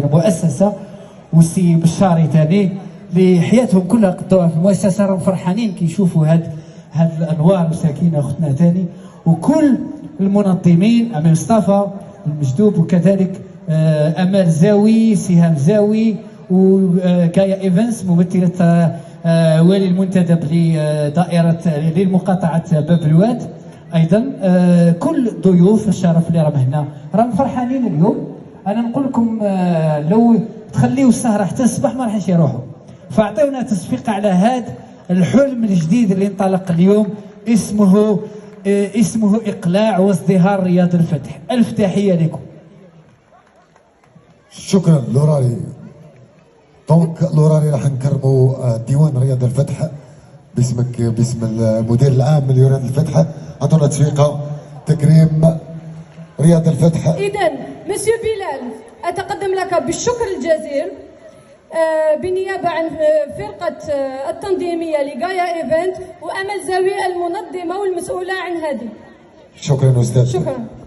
المؤسسه، والسي بشاري ثاني اللي حياتهم كلها قضوها في المؤسسه، راهم فرحانين كي يشوفوا هاد الانوار وسكينه اختنا ثاني، وكل المنظمين امين مصطفى المجدوب، وكذلك امال زاوي، سهام زاوي، وكايا ايفنس ممثله والي المنتدب لدائره للمقاطعه باب الواد، ايضا كل ضيوف الشرف اللي راهم هنا راهم فرحانين اليوم. انا نقول لكم لو تخليوا السهره حتى الصباح ما راحش يروحوا، فاعطيونا تصفيق على هذا الحلم الجديد اللي انطلق اليوم، اسمه اقلاع وازدهار رياض الفتح. الف تحيه لكم. شكرا لوراري. دونك لوراري راح نكرموا ديوان رياض الفتح باسمك، باسم المدير العام لرياض الفتح. اعطونا تصفيقه تكريم رياض الفتح. اذا مسيو بلال اتقدم لك بالشكر الجزيل بالنيابه عن فرقه التنظيميه لغايا ايفنت وامل زاويه المنظمه والمسؤوله عن هذه. شكرا استاذ. شكرا.